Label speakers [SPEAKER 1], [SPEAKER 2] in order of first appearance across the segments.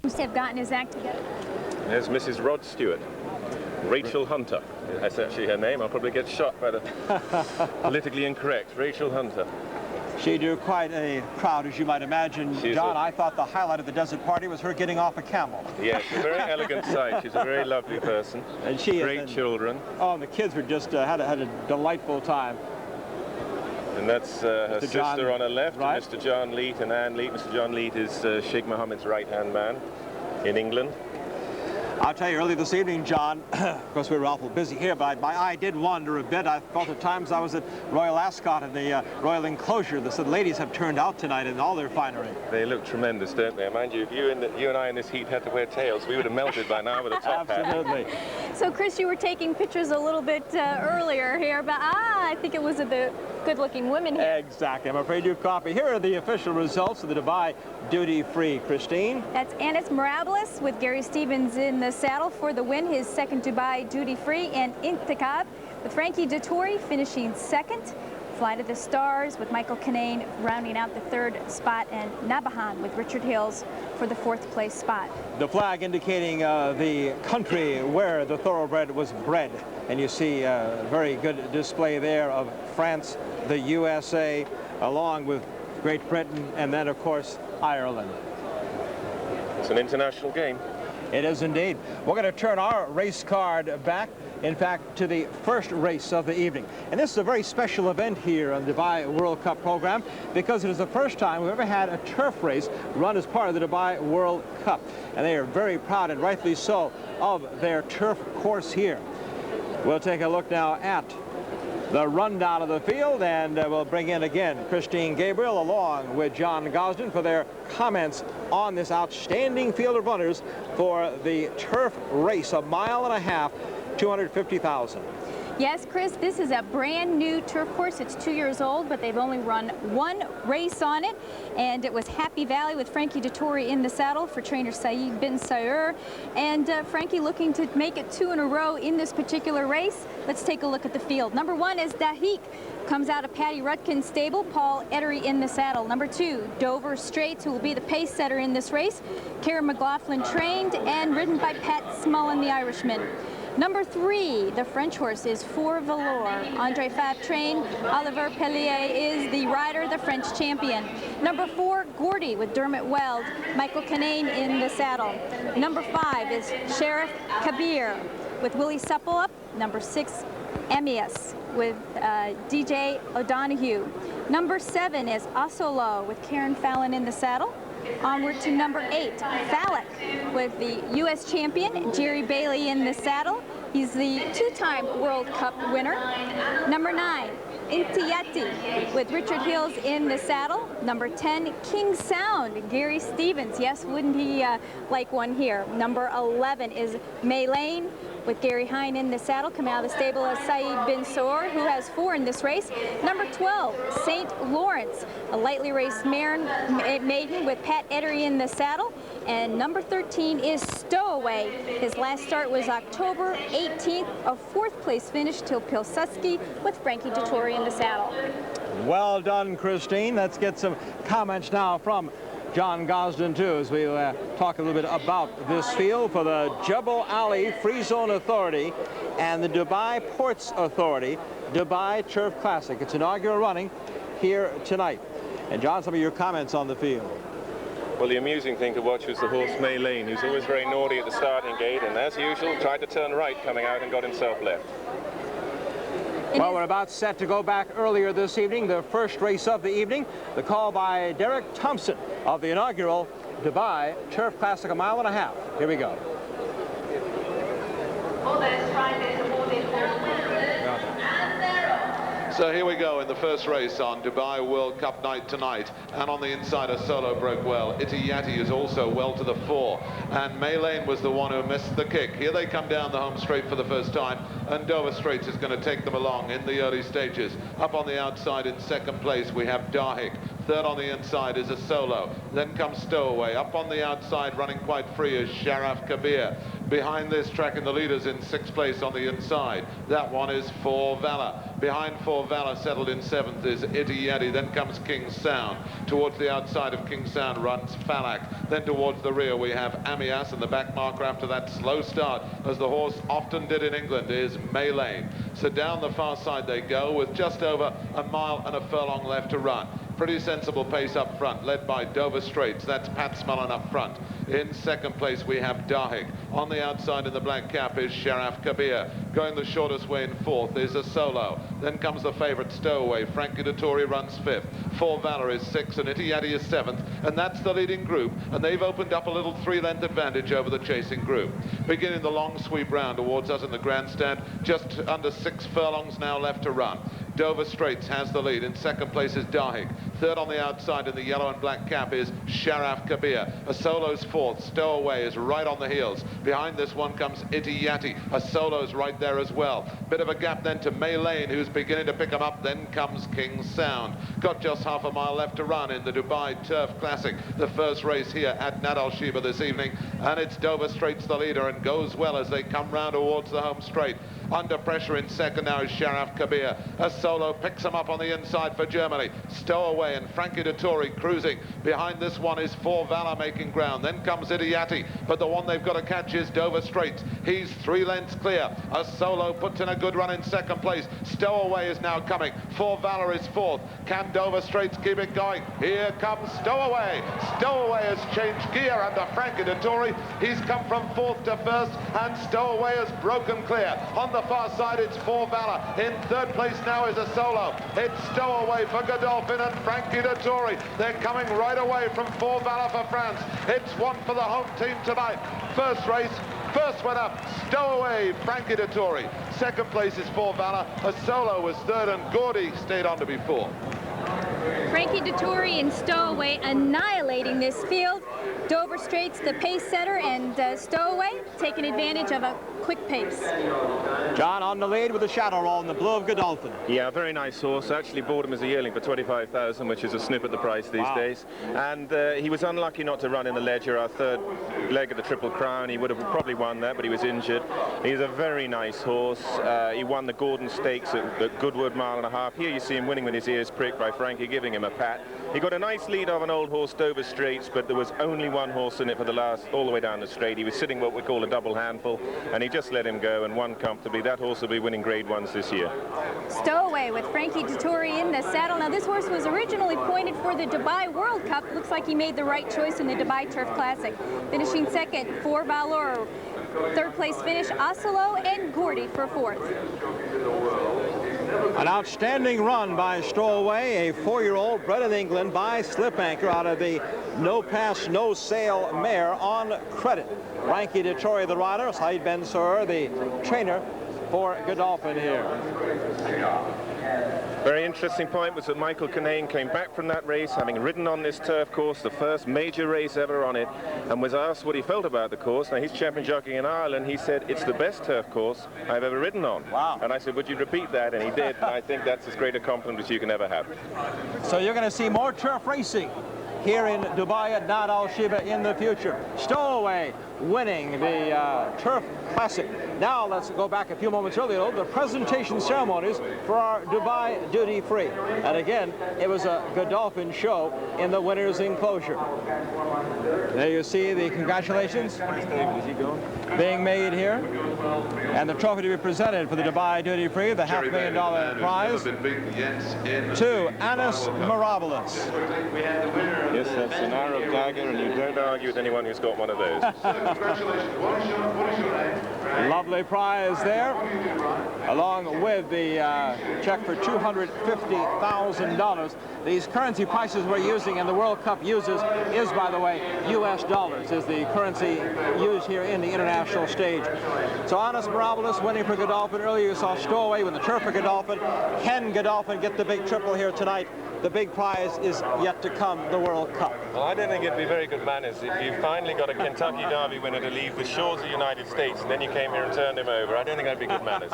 [SPEAKER 1] Seems to have gotten his act together.
[SPEAKER 2] There's Mrs. Rod Stewart. Rachel Hunter. That's actually her name. I'll probably get shot by the politically incorrect. Rachel Hunter.
[SPEAKER 3] She drew quite a crowd, as you might imagine. John, I thought the highlight of the desert party was her getting off a camel.
[SPEAKER 2] Yes, a very elegant sight. She's a very lovely person.
[SPEAKER 3] And she
[SPEAKER 2] great children.
[SPEAKER 3] Oh, and the kids were just had a delightful time.
[SPEAKER 2] And that's her sister
[SPEAKER 3] John,
[SPEAKER 2] on her left,
[SPEAKER 3] right?
[SPEAKER 2] Mr. John Leet and Anne Leet. Mr. John Leet is Sheikh Mohammed's right-hand man in England.
[SPEAKER 3] I'll tell you, early this evening, John, of course we were awful busy here, but my eye did wander a bit. I felt at times I was at Royal Ascot in the Royal Enclosure. The ladies have turned out tonight in all their finery.
[SPEAKER 2] They look tremendous, don't they? Mind you, if you and I in this heat had to wear tails, we would have melted by now with a top hat.
[SPEAKER 3] Absolutely.
[SPEAKER 1] So, Chris, you were taking pictures a little bit earlier here, but I think it was of the good-looking women here.
[SPEAKER 3] Exactly. I'm afraid you've copied. Here are the official results of the Dubai Duty Free. Christine?
[SPEAKER 1] That's Anis Mirabilis with Gary Stevens in the saddle for the win, his second Dubai Duty Free, and Intikhab with Frankie Dettori finishing second. Flight of the Stars with Michael Kinane rounding out the third spot, and Nabahan with Richard Hills for the fourth place spot.
[SPEAKER 3] The flag indicating the country where the thoroughbred was bred. And you see a very good display there of France, the USA, along with Great Britain, and then, of course, Ireland.
[SPEAKER 2] It's an international game.
[SPEAKER 3] It is indeed. We're going to turn our race card back, in fact, to the first race of the evening. And this is a very special event here on the Dubai World Cup program because it is the first time we've ever had a turf race run as part of the Dubai World Cup. And they are very proud, and rightfully so, of their turf course here. We'll take a look now at the rundown of the field, and we'll bring in again Christine Gabriel along with John Gosden for their comments on this outstanding field of runners for the turf race, a mile and a half, 250,000.
[SPEAKER 1] Yes, Chris, this is a brand new turf course. It's 2 years old, but they've only run one race on it, and it was Happy Valley with Frankie Dettori in the saddle for trainer Saeed bin Saur, and Frankie looking to make it 2 in a row in this particular race. Let's take a look at the field. Number 1 is Dahik. Comes out of Patty Rutkin's stable, Paul Ettery in the saddle. Number 2, Dover Straits, who will be the pace setter in this race. Karen McLaughlin trained and ridden by Pat Smullen, the Irishman. Number 3, the French horse, is For Valor. Andre Fab trained. Oliver Pellier is the rider, the French champion. Number 4, Gordy with Dermot Weld. Michael Kinane in the saddle. Number 5 is Sheriff Kabir with Willie Supple up. Number 6, Emius with DJ O'Donoghue. Number 7 is Asolo with Karen Fallon in the saddle. Onward to number 8, Falak with the U.S. champion, Jerry Bailey in the saddle. He's the 2-time World Cup winner. Number 9, Intiyati with Richard Hills in the saddle. Number 10, King Sound, Gary Stevens. Yes, wouldn't he like one here? Number 11 is Maylane with Gary Hine in the saddle, coming out of the stable of Saeed bin Saur, who has 4 in this race. Number 12, St. Lawrence, a lightly raced maiden with Pat Ettery in the saddle. And number 13 is Stowaway. His last start was October 18th, a 4th place finish till Pilsudski with Frankie Dettori in the saddle.
[SPEAKER 3] Well done, Christine. Let's get some comments now from John Gosden, too, as we talk a little bit about this field for the Jebel Ali Free Zone Authority and the Dubai Ports Authority Dubai Turf Classic. It's inaugural running here tonight. And John, some of your comments on the field.
[SPEAKER 2] Well, the amusing thing to watch was the horse Maylane, who's always very naughty at the starting gate, and as usual, tried to turn right coming out and got himself left.
[SPEAKER 3] Well, we're about set to go back earlier this evening, the first race of the evening, the call by Derek Thompson of the inaugural Dubai Turf Classic, a mile and a half. Here we go.
[SPEAKER 4] So here we go in the first race on Dubai World Cup night tonight. And on the inside, a solo broke well. Itiyati is also well to the fore. And Maylane was the one who missed the kick. Here they come down the home straight for the first time. And Dover Straits is going to take them along in the early stages. Up on the outside in second place, we have Dahik. Third on the inside is a solo. Then comes Stowaway. Up on the outside, running quite free, is Sharaf Kabir. Behind this, tracking the leaders in 6th place on the inside. That one is For Valor. Behind For Valor, settled in 7th, is Itty Yaddy. Then comes King's Sound. Towards the outside of King's Sound runs Falak. Then towards the rear we have Amias, and the back marker after that slow start, as the horse often did in England, is Maylane. So down the far side they go with just over a mile and a furlong left to run. Pretty sensible pace up front, led by Dover Straits. That's Pat Smullen up front. In 2nd place we have Dahig. On the outside in the black cap is Sharaf Kabir. Going the shortest way in 4th is a Solo. Then comes the favourite Stowaway. Frankie Dettori runs 5th. For Valor is 6th and Itty Yaddy is 7th. And that's the leading group. And they've opened up a little 3-length advantage over the chasing group. Beginning the long sweep round towards us in the grandstand. Just under 6 furlongs now left to run. Dover Straits has the lead. In 2nd place is Dahig. 3rd on the outside in the yellow and black cap is Sharaf Kabir. A Solo's 4th. Stowaway is right on the heels. Behind this one comes Itty Yaddy. A Solo's right there as well. Bit of a gap then to Maylane, who's beginning to pick him up. Then comes King's Sound. Got just half a mile left to run in the Dubai Turf Classic, the first race here at Nad Al Sheba this evening. And it's Dover Straits the leader, and goes well as they come round towards the home straight. Under pressure in 2nd now is Sharaf Kabir. A Solo picks him up on the inside for Germany. Stowaway and Frankie Dettori cruising. Behind this one is For Valor making ground. Then comes Itty Yaddy, but the one they've got to catch is Dover Straits. He's 3 lengths clear. A Solo puts in a good run in 2nd place. Stowaway is now coming. For Valor is 4th. Can Dover Straits keep it going? Here comes Stowaway. Stowaway has changed gear under Frankie Dettori. He's come from 4th to 1st, and Stowaway has broken clear. On the far side it's For Valor. In 3rd place now is a Solo. It's Stowaway for Godolphin and Frankie Dettori. They're coming right away from For Valor for France. It's one for the home team tonight. First race, first winner, Stowaway, Frankie Dettori. 2nd place is For Valor. A Solo was 3rd, and Gordy stayed on to be 4th.
[SPEAKER 1] Frankie Dettori and Stowaway annihilating this field. Dover Straits, the pace setter, and Stowaway taking advantage of a quick pace.
[SPEAKER 3] John on the lead with the shadow roll in the blue of Godolphin.
[SPEAKER 2] Yeah, very nice horse. Actually bought him as a yearling for 25,000, which is a snip at the price these days. And he was unlucky not to run in the Ledger, our 3rd leg of the Triple Crown. He would have probably won that, but he was injured. He's a very nice horse. He won the Gordon Stakes at Goodwood, 1.5 miles. Here you see him winning with his ears pricked by Frankie giving him a pat. He got a nice lead of an old horse, Dover Straits, but there was only one horse in it for the last, all the way down the straight. He was sitting what we call a double handful, and he just let him go and won comfortably. That horse will be winning Grade 1s this year.
[SPEAKER 1] Stowaway with Frankie Dettori in the saddle. Now this horse was originally pointed for the Dubai World Cup. Looks like he made the right choice in the Dubai Turf Classic. Finishing 2nd, For Valor. 3rd place finish, Osolo and Gordy for 4th.
[SPEAKER 3] An outstanding run by Stowaway, a 4-year-old bred in England by Slip Anchor out of the No Pass, No Sale mare on credit. Frankie Dettori, the rider, Saeed Ben Suur, the trainer for Godolphin here.
[SPEAKER 2] Very interesting point was that Michael Kinane came back from that race, having ridden on this turf course, the first major race ever on it, and was asked what he felt about the course. Now, he's champion jockey in Ireland. He said, it's the best turf course I've ever ridden on.
[SPEAKER 3] Wow.
[SPEAKER 2] And I said, would you repeat that? And he did, and I think that's as great a compliment as you can ever have.
[SPEAKER 3] So you're going to see more turf racing here in Dubai at Nad Al Sheba in the future. Stowaway winning the Turf Classic. Now let's go back a few moments earlier, the presentation ceremonies for our Dubai Duty Free. And again, it was a Godolphin show in the winner's enclosure. There you see the congratulations being made here. And the trophy to be presented for the Dubai Duty Free, the $500,000 prize, to Anis Mirabilis.
[SPEAKER 2] Yes, that's an Arab dagger, and you don't argue with anyone who's got one of those.
[SPEAKER 3] Lovely prize there, along with the check for $250,000. These currency prices we're using and the World Cup uses is, by the way, U.S. dollars is the currency used here in the international stage. So Anis Mirabilis winning for Godolphin. Earlier you saw Stowaway with the turf for Godolphin. Can Godolphin get the big triple here tonight? The big prize is yet to come, the World Cup.
[SPEAKER 2] Well, I don't think it'd be very good manners if you finally got a Kentucky Derby winner to leave the shores of the United States and then you came here and turned him over. I don't think that'd be good manners.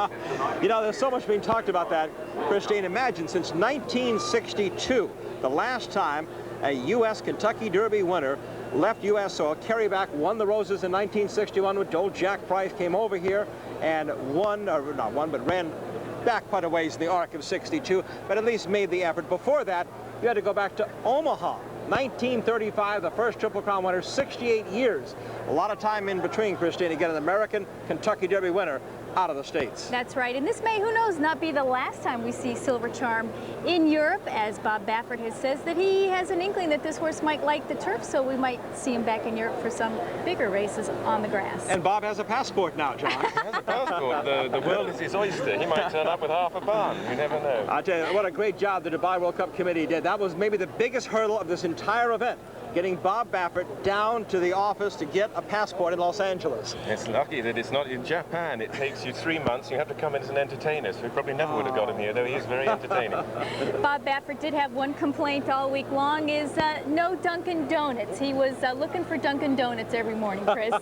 [SPEAKER 3] You know, there's so much being talked about that, Christine. Imagine since 1962, the last time a U.S. Kentucky Derby winner left U.S. soil. Kerry Back won the Roses in 1961 with old Jack Price, came over here and won, or not won, but ran back quite a ways in the arc of 62, but at least made the effort. Before that, you had to go back to Omaha. 1935, the first Triple Crown winner, 68 years. A lot of time in between, Christine, to get an American Kentucky Derby winner out of the States.
[SPEAKER 1] That's right, and this may, who knows, not be the last time we see Silver Charm in Europe, as Bob Baffert has says that he has an inkling that this horse might like the turf, so we might see him back in Europe for some bigger races on the grass.
[SPEAKER 3] And Bob has a passport now, John.
[SPEAKER 2] He has a passport. The world is his oyster. He might turn up with half a barn. You never know.
[SPEAKER 3] I tell you, what a great job the Dubai World Cup Committee did. That was maybe the biggest hurdle of this entire event, getting Bob Baffert down to the office to get a passport in Los Angeles.
[SPEAKER 2] It's lucky that it's not in Japan. It takes you 3 months. You have to come in as an entertainer, so we probably never would have got him here, though he is very entertaining.
[SPEAKER 1] Bob Baffert did have one complaint all week long, is no Dunkin' Donuts. He was looking for Dunkin' Donuts every morning, Chris.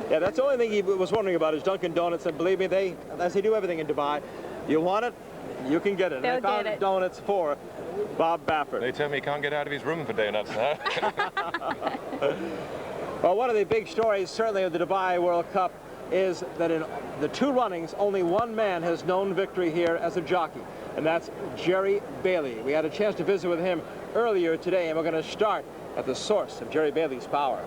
[SPEAKER 3] Yeah, that's the only thing he was wondering about is Dunkin' Donuts, and believe me, as they do everything in Dubai, you want it, you can get it.
[SPEAKER 1] They'll
[SPEAKER 3] and they found
[SPEAKER 1] get it.
[SPEAKER 3] donuts for Bob Baffert.
[SPEAKER 2] They tell me he can't get out of his room for donuts now.
[SPEAKER 3] Well, one of the big stories, certainly of the Dubai World Cup, is that in the 2 runnings, only one man has known victory here as a jockey, and that's Jerry Bailey. We had a chance to visit with him earlier today, and we're going to start at the source of Jerry Bailey's power.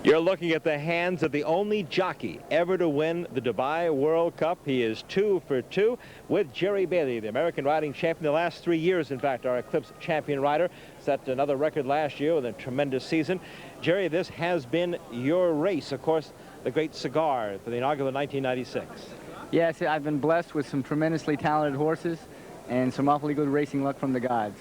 [SPEAKER 3] You're looking at the hands of the only jockey ever to win the Dubai World Cup. He is 2 for 2 with Jerry Bailey, the American riding champion. The last 3 years, in fact, our Eclipse champion rider. Set another record last year with a tremendous season. Jerry, this has been your race, of course, the Great Cigar for the inaugural 1996.
[SPEAKER 5] Yes, I've been blessed with some tremendously talented horses and some awfully good racing luck from the gods.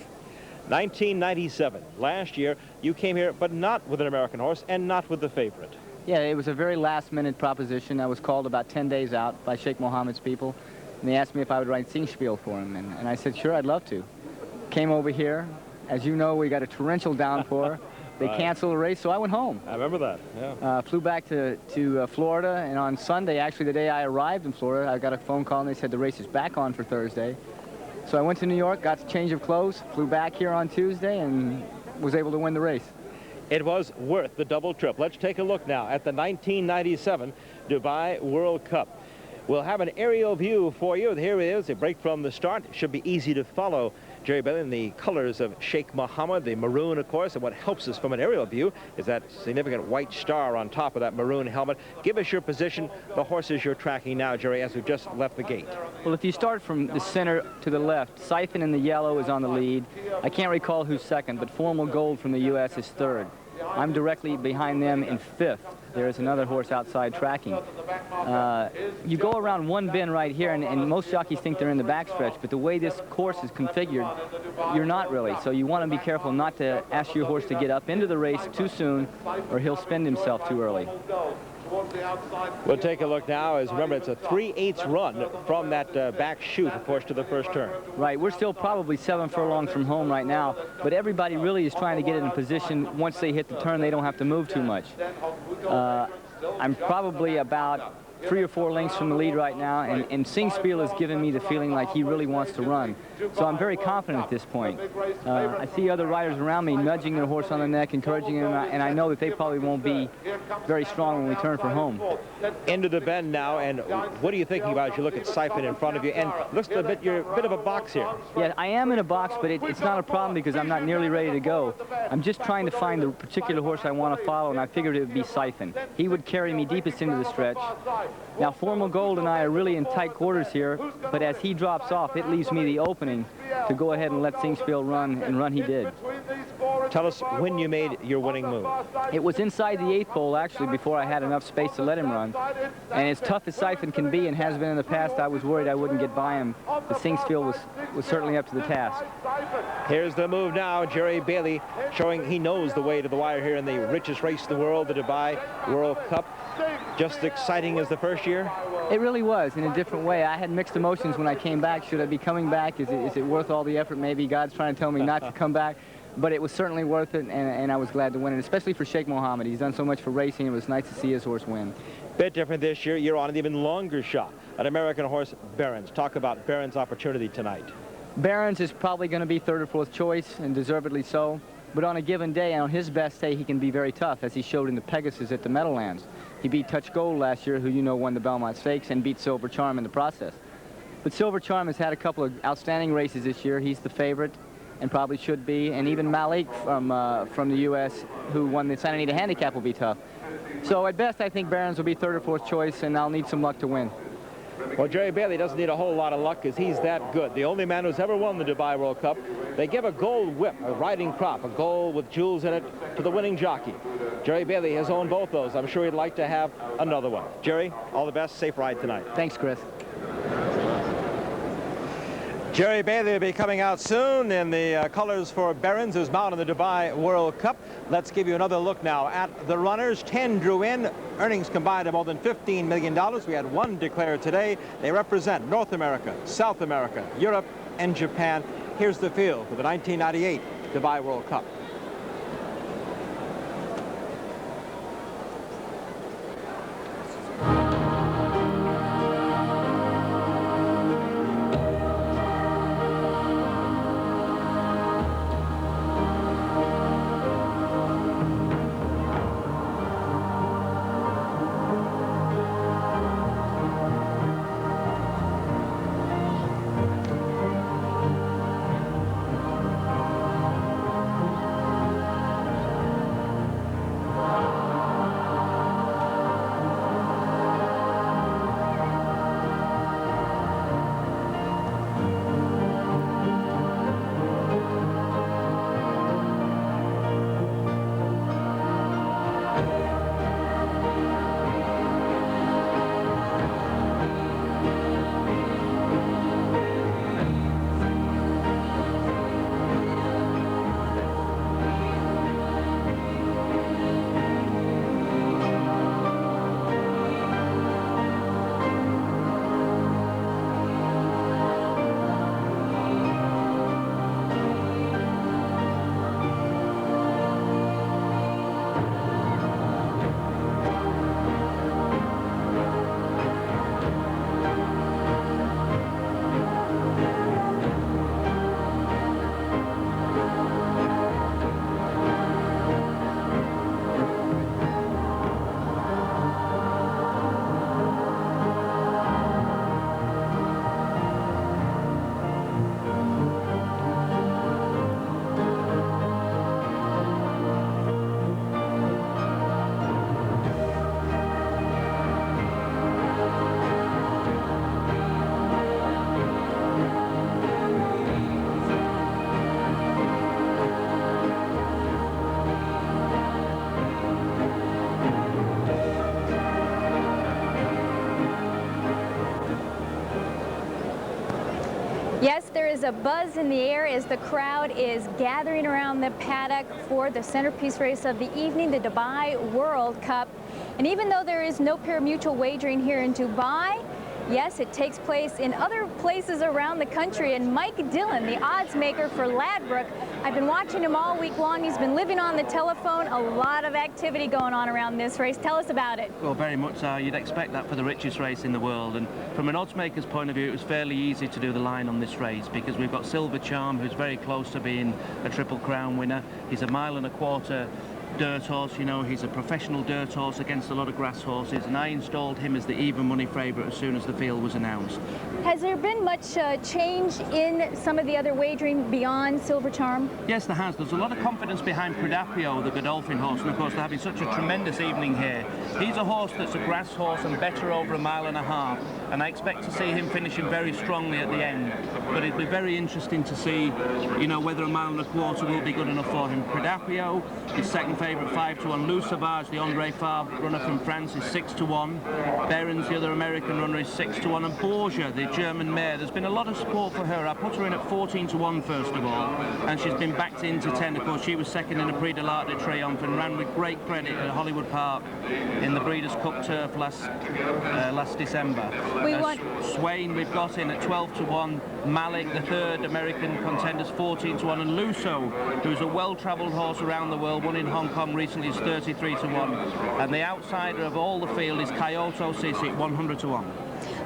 [SPEAKER 3] 1997, last year, you came here, but not with an American horse and not with the favorite.
[SPEAKER 5] Yeah, it was a very last-minute proposition. I was called about 10 days out by Sheikh Mohammed's people, and they asked me if I would write Singspiel for him, and I said, sure, I'd love to. Came over here. As you know, we got a torrential downpour. They canceled the race, so I went home.
[SPEAKER 3] I remember that, yeah.
[SPEAKER 5] Flew back to Florida, and on Sunday, actually the day I arrived in Florida, I got a phone call, and they said the race is back on for Thursday. So I went to New York, got a change of clothes, flew back here on Tuesday, and was able to win the race.
[SPEAKER 3] It was worth the double trip. Let's take a look now at the 1997 Dubai World Cup. We'll have an aerial view for you. Here it is, a break from the start. It should be easy to follow Jerry Bailey in the colors of Sheikh Mohammed, the maroon, of course, and what helps us from an aerial view is that significant white star on top of that maroon helmet. Give us your position, the horses you're tracking now, Jerry, as we've just left the gate.
[SPEAKER 5] Well, if you start from the center to the left, Siphon in the yellow is on the lead. I can't recall who's second, but Formal Gold from the U.S. is third. I'm directly behind them in fifth. There is another horse outside tracking. You go around one bend right here, and most jockeys think they're in the backstretch, but the way this course is configured, you're not really. So you want to be careful not to ask your horse to get up into the race too soon, or he'll spend himself too early.
[SPEAKER 3] We'll take a look now, as remember, it's a 3/8 run from that back chute, of course, to the first turn.
[SPEAKER 5] Right, we're still probably 7 furlongs from home right now, but everybody really is trying to get it in a position once they hit the turn, they don't have to move too much. I'm probably about 3 or 4 lengths from the lead right now, and Singspiel is giving me the feeling like he really wants to run. So I'm very confident at this point. I see other riders around me nudging their horse on the neck, encouraging him, and I know that they probably won't be very strong when we turn for home.
[SPEAKER 3] Into the bend now, and what are you thinking about as you look at Siphon in front of you? And looks a bit, you're a bit of a box here.
[SPEAKER 5] Yeah, I am in a box, but it's not a problem because I'm not nearly ready to go. I'm just trying to find the particular horse I want to follow, and I figured it would be Siphon. He would carry me deepest into the stretch. Now, Formal Gold and I are really in tight quarters here, but as he drops off, it leaves me the opening to go ahead and let Singspiel run, and run he did.
[SPEAKER 3] Tell us when you made your winning move.
[SPEAKER 5] It was inside the 8th hole, actually, before I had enough space to let him run. And as tough as Siphon can be and has been in the past, I was worried I wouldn't get by him. But Singspiel was certainly up to the task.
[SPEAKER 3] Here's the move now. Jerry Bailey showing he knows the way to the wire here in the richest race in the world, the Dubai World Cup. Just exciting as the first year?
[SPEAKER 5] It really was, in a different way. I had mixed emotions when I came back. Should I be coming back? Is it worth all the effort? Maybe God's trying to tell me not to come back. But it was certainly worth it, and I was glad to win it, especially for Sheikh Mohammed. He's done so much for racing. It was nice to see his horse win.
[SPEAKER 3] Bit different this year. You're on an even longer shot. An American horse, Barons. Talk about Barons' opportunity tonight.
[SPEAKER 5] Barons is probably going to be third or fourth choice, and deservedly so. But on a given day, and on his best day, he can be very tough, as he showed in the Pegasus at the Meadowlands. He beat Touch Gold last year, who you know won the Belmont Stakes, and beat Silver Charm in the process. But Silver Charm has had a couple of outstanding races this year. He's the favorite, and probably should be. And even Malik from the U.S., who won the Santa Anita Handicap, will be tough. So at best, I think Barons will be third or fourth choice, and I'll need some luck to win.
[SPEAKER 3] Well, Jerry Bailey doesn't need a whole lot of luck because he's that good. The only man who's ever won the Dubai World Cup. They give a gold whip, a riding crop, a gold with jewels in it to the winning jockey. Jerry Bailey has owned both those. I'm sure he'd like to have another one. Jerry, all the best. Safe ride tonight.
[SPEAKER 5] Thanks, Chris.
[SPEAKER 3] Jerry Bailey will be coming out soon in the colors for Barons, who's mounted in the Dubai World Cup. Let's give you another look now at the runners. 10 drew in. Earnings combined of more than $15 million. We had one declared today. They represent North America, South America, Europe, and Japan. Here's the field for the 1998 Dubai World Cup.
[SPEAKER 1] Yes, there is a buzz in the air as the crowd is gathering around the paddock for the centerpiece race of the evening, the Dubai World Cup. And even though there is no pari-mutuel wagering here in Dubai, yes, it takes place in other places around the country. And Mike Dillon, the odds maker for Ladbroke, I've been watching him all week long. He's been living on the telephone. A lot of activity going on around this race. Tell us about it.
[SPEAKER 6] Well, very much so. You'd expect that for the richest race in the world. And from an odds maker's point of view, it was fairly easy to do the line on this race because we've got Silver Charm, who's very close to being a Triple Crown winner. He's a 1.25 mile dirt horse, you know, he's a professional dirt horse against a lot of grass horses, and I installed him as the even money favourite as soon as the field was announced.
[SPEAKER 1] Has there been much change in some of the other wagering beyond Silver Charm?
[SPEAKER 6] Yes, there has. There's a lot of confidence behind Predapio, the Godolphin horse, and of course they're having such a tremendous evening here. He's a horse that's a grass horse and better over 1.5 miles, and I expect to see him finishing very strongly at the end. But it'll be very interesting to see, you know, whether 1.25 miles will be good enough for him. Predapio, his second favourite, 5-1. Lou Savage, the André Favre runner from France, is 6-1. Behrens, the other American runner, is 6-1. And Borgia, the German mare, there's been a lot of support for her. I put her in at 14-1 first of all, and she's been backed into 10. Of course, she was second in the Prix de l'Arc de Triomphe and ran with great credit at Hollywood Park in the Breeders' Cup Turf last December. Swain, we've got in at 12-1. Malik, the third American contender's 14-1, and Lusso, who's a well-travelled horse around the world, won in Hong Kong recently, is 33-1. And the outsider of all the field is Kyoto Sisi at 100-1.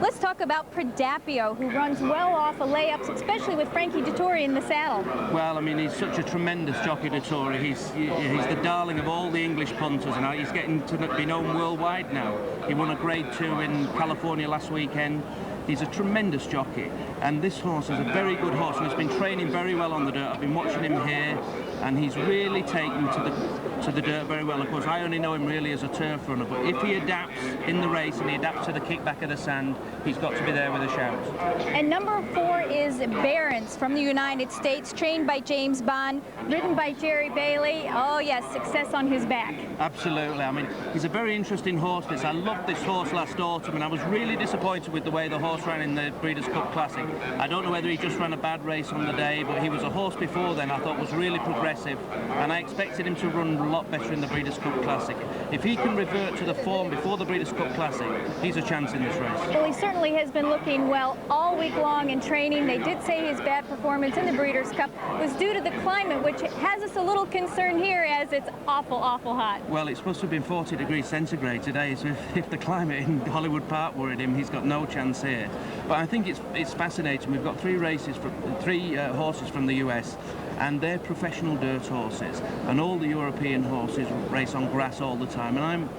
[SPEAKER 1] Let's talk about Predapio, who runs well off of layups, especially with Frankie Dettori in the saddle.
[SPEAKER 6] Well, I mean, he's such a tremendous jockey, Dettori. He's the darling of all the English punters, and he's getting to be known worldwide now. He won a Grade 2 in California last weekend. He's a tremendous jockey, and this horse is a very good horse, and he's been training very well on the dirt. I've been watching him here, and he's really taken to the dirt very well. Of course, I only know him really as a turf runner, but if he adapts in the race and he adapts to the kickback of the sand, he's got to be there with a shout.
[SPEAKER 1] And number 4 is Barons from the United States, trained by James Bond, ridden by Jerry Bailey. Oh yes, success on his back.
[SPEAKER 6] Absolutely. I mean, he's a very interesting horse. I loved this horse last autumn, and I was really disappointed with the way the horse ran in the Breeders' Cup Classic. I don't know whether he just ran a bad race on the day, but he was a horse before then I thought was really progressive, and I expected him to run a lot better in the Breeders' Cup Classic. If he can revert to the form before the Breeders' Cup Classic, he's a chance in this race.
[SPEAKER 1] Well, he certainly has been looking well all week long in training. They did say his bad performance in the Breeders' Cup was due to the climate, which has us a little concerned here as it's awful, awful hot.
[SPEAKER 6] Well, it's supposed to have been 40 degrees centigrade today, so if the climate in Hollywood Park worried him, he's got no chance here. But I think it's fascinating. We've got three horses from the US, and they're professional dirt horses, and all the European horses race on grass all the time, and I'm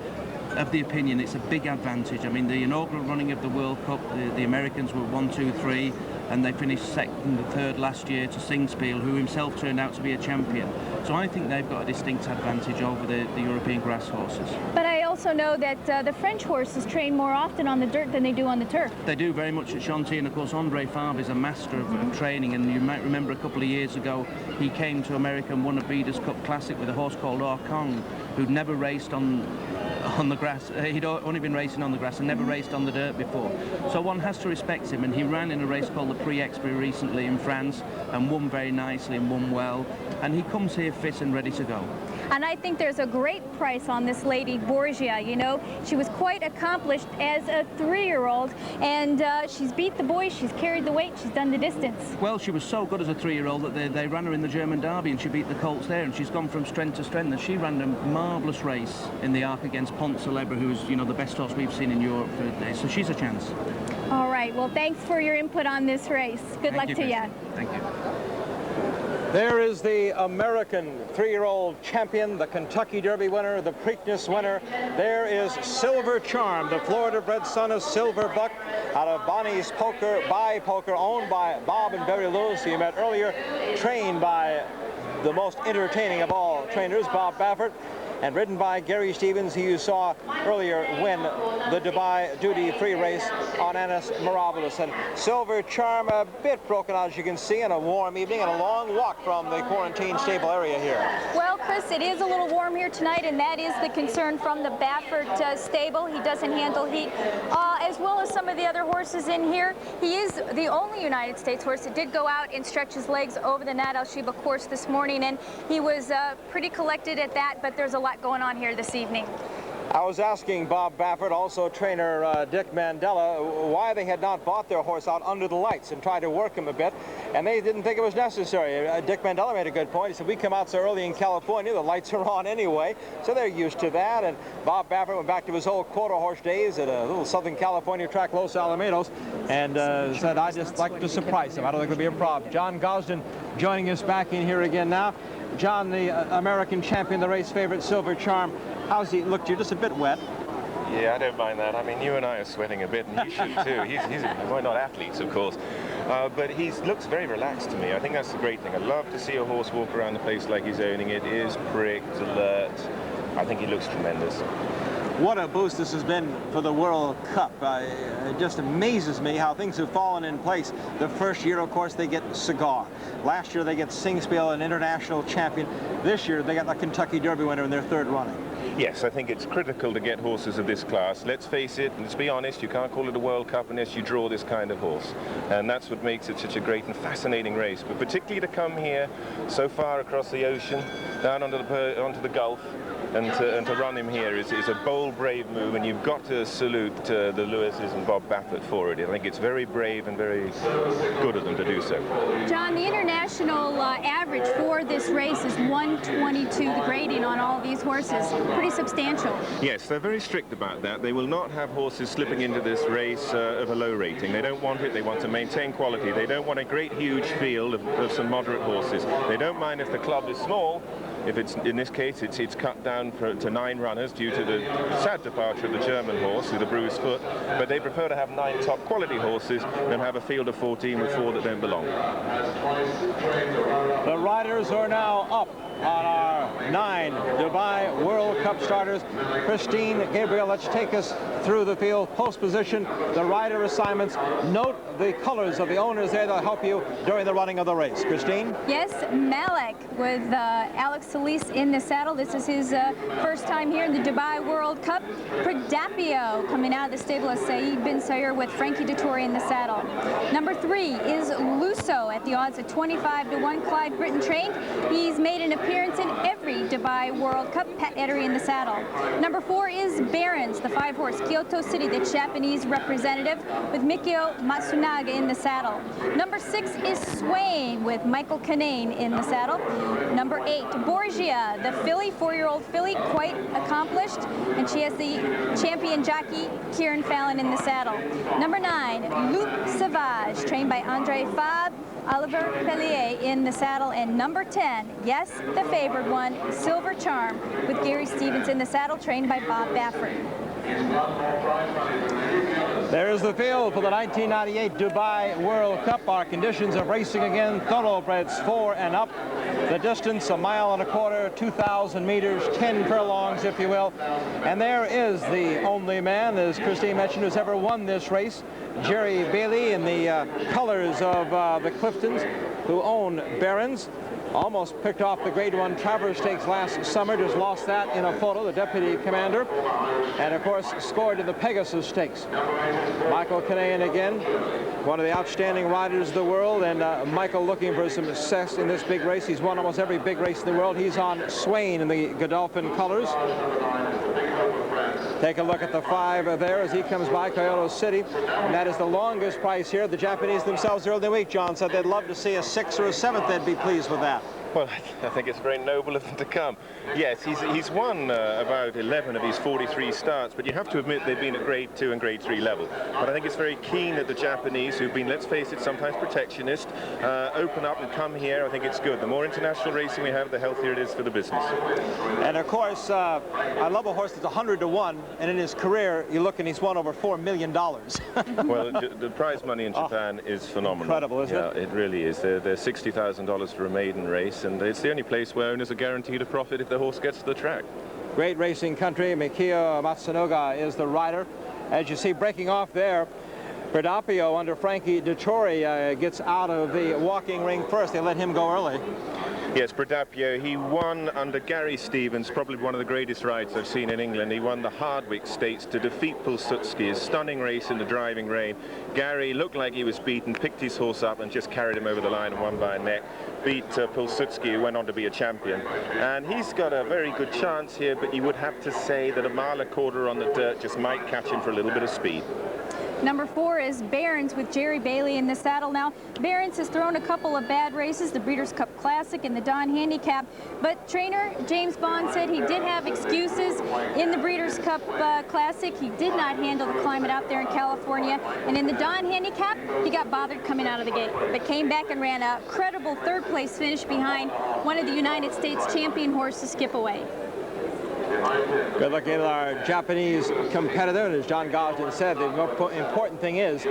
[SPEAKER 6] of the opinion it's a big advantage. I mean, the inaugural running of the World Cup, the Americans were 1, 2, 3, and they finished second and third last year to Singspiel, who himself turned out to be a champion. So I think they've got a distinct advantage over the European grass horses.
[SPEAKER 1] But I also know that the French horses train more often on the dirt than they do on the turf.
[SPEAKER 6] They do very much at Chantilly, and of course Andre Fabre is a master of training, and you might remember a couple of years ago he came to America and won a Breeders' Cup Classic with a horse called Orkong, who'd never raced on the grass. He'd only been racing on the grass and never raced on the dirt before. So one has to respect him, and he ran in a race called the Prix-Exprès recently in France and won very nicely and won well, and he comes here fit and ready to go.
[SPEAKER 1] And I think there's a great price on this lady, Borgia. You know, she was quite accomplished as a 3-year-old, and she's beat the boys, she's carried the weight, she's done the distance.
[SPEAKER 6] Well, she was so good as a 3-year-old that they ran her in the German Derby, and she beat the colts there, and she's gone from strength to strength, and she ran a marvellous race in the Arc against Pont Celebre, who's, you know, the best horse we've seen in Europe for today, so she's a chance.
[SPEAKER 1] All right, well, thanks for your input on this race. Good luck to you.
[SPEAKER 6] Thank you.
[SPEAKER 3] There is the American 3-year-old champion, the Kentucky Derby winner, the Preakness winner. There is Silver Charm, the Florida-bred son of Silver Buck, out of Bonnie's Poker, by Poker, owned by Bob and Barry Lewis, who you met earlier, trained by the most entertaining of all trainers, Bob Baffert, and ridden by Gary Stevens, who you saw earlier win the Dubai duty-free race on Anis Mirabilis. And Silver Charm a bit broken out, as you can see, on a warm evening and a long walk from the quarantine stable area here.
[SPEAKER 1] Well, Chris, it is a little warm here tonight, and that is the concern from the Baffert stable. He doesn't handle heat, as well as some of the other horses in here. He is the only United States horse that did go out and stretch his legs over the Nat Al Sheba course this morning, and he was pretty collected at that, but there's a lot going on here this evening.
[SPEAKER 3] I was asking Bob Baffert, also trainer Dick Mandella, why they had not bought their horse out under the lights and tried to work him a bit, and they didn't think it was necessary. Dick Mandella made a good point. He said, we come out so early in California, the lights are on anyway, so they're used to that. And Bob Baffert went back to his old quarter horse days at a little Southern California track, Los Alamitos, and said, I just like to surprise him. I don't think it'll be a problem. John Gosden joining us back in here again now. John, the American champion, the race favorite, Silver Charm. How's he looked to you? Just a bit wet.
[SPEAKER 2] Yeah, I don't mind that. I mean, you and I are sweating a bit, and he should too. We're not athletes, of course, but he looks very relaxed to me. I think that's the great thing. I love to see a horse walk around the place like he's owning it. Is pricked, alert. I think he looks tremendous.
[SPEAKER 3] What a boost this has been for the World Cup. It just amazes me how things have fallen in place. The first year, of course, they get Cigar. Last year, they get Singspiel, an international champion. This year, they got the Kentucky Derby winner in their 3rd running.
[SPEAKER 2] Yes, I think it's critical to get horses of this class. Let's face it, let's be honest, you can't call it a World Cup unless you draw this kind of horse. And that's what makes it such a great and fascinating race. But particularly to come here so far across the ocean, down onto the Gulf, and to run him here is a bold, brave move, and you've got to salute the Lewises and Bob Baffert for it. I think it's very brave and very good of them to do so.
[SPEAKER 1] John, the international average for this race is 122, the grading on all these horses. Pretty substantial.
[SPEAKER 2] Yes, they're very strict about that. They will not have horses slipping into this race of a low rating. They don't want it. They want to maintain quality. They don't want a great huge field of some moderate horses. They don't mind if the club is small. If it's, in this case, it's cut down to 9 runners due to the sad departure of the German horse with a bruised foot. But they prefer to have 9 top quality horses than have a field of 14 with 4 that don't belong.
[SPEAKER 3] The riders are now up on our 9 Dubai World Cup starters. Christine, Gabriel, let's take us through the field. Post position, the rider assignments. Note the colors of the owners there. They'll help you during the running of the race. Christine?
[SPEAKER 1] Yes, Malek with Alex Solis in the saddle. This is his first time here in the Dubai World Cup. Pradapio coming out of the stable of Saeed Bin Sayer with Frankie Dettori in the saddle. Number 3 is Lusso at the odds of 25-1. Clyde Britton trained. He's made an appearance in every Dubai World Cup. Pat Ettery in the saddle. Number 4 is Barons, the 5-horse Kyoto City, the Japanese representative, with Mikio Matsunaga in the saddle. Number 6 is Swain with Michael Kinane in the saddle. Number 8, Borgia, the filly, 4-year-old filly, quite accomplished, and she has the champion jockey Kieran Fallon in the saddle. Number 9, Loup Sauvage, trained by Andre Fabre, Oliver Pellier in the saddle. And number 10, yes, the favored one, Silver Charm, with Gary Stevens in the saddle, trained by Bob Baffert.
[SPEAKER 3] There's the field for the 1998 Dubai World Cup. Our conditions of racing again, thoroughbreds 4 and up. The distance, 1.25 miles, 2,000 meters, 10 furlongs, if you will. And there is the only man, as Christine mentioned, who's ever won this race, Jerry Bailey, in the colors of the Cliftons, who own Barons. Almost picked off the Grade 1 Travers Stakes last summer, just lost that in a photo, the deputy commander, and of course scored in the Pegasus Stakes. Michael Kinane again, one of the outstanding riders of the world, and Michael looking for some success in this big race. He's won almost every big race in the world. He's on Swain in the Godolphin colors. Take a look at the 5 there as he comes by Kyoto City, and that is the longest price here. The Japanese themselves earlier in the week, John, said they'd love to see a 6th or a 7th. They'd be pleased with that.
[SPEAKER 2] Well, I think it's very noble of them to come. Yes, he's won about 11 of his 43 starts, but you have to admit they've been at Grade 2 and Grade 3 level. But I think it's very keen that the Japanese, who've been, let's face it, sometimes protectionist, open up and come here. I think it's good. The more international racing we have, the healthier it is for the business.
[SPEAKER 3] And of course, I love a horse that's 100-1, and in his career, you look and he's won over $4 million.
[SPEAKER 2] Well, the prize money in Japan is phenomenal.
[SPEAKER 3] Incredible, isn't it?
[SPEAKER 2] Yeah, it really is. They're $60,000 for a maiden race, and it's the only place where owners are guaranteed a profit if the horse gets to the track.
[SPEAKER 3] Great racing country. Mikio Matsunaga is the rider. As you see, breaking off there, Pradapio under Frankie Dettori gets out of the walking ring first. They let him go early.
[SPEAKER 2] Yes, Pradapio, he won under Gary Stevens, probably one of the greatest rides I've seen in England. He won the Hardwick Stakes to defeat Pilsudski, a stunning race in the driving rain. Gary looked like he was beaten, picked his horse up and just carried him over the line and won by a neck. Beat Pilsudski, who went on to be a champion. And he's got a very good chance here, but you would have to say that 1.25 miles on the dirt just might catch him for a little bit of speed.
[SPEAKER 1] Number 4 is Barons with Jerry Bailey in the saddle. Now, Barons has thrown a couple of bad races, the Breeders' Cup Classic and the Don Handicap, but trainer James Bond said he did have excuses in the Breeders' Cup Classic. He did not handle the climate out there in California, and in the Don Handicap, he got bothered coming out of the gate, but came back and ran a credible 3rd place finish behind one of the United States champion horses, Skip Away.
[SPEAKER 3] Good looking at our Japanese competitor, and as John Gosden said, the important thing is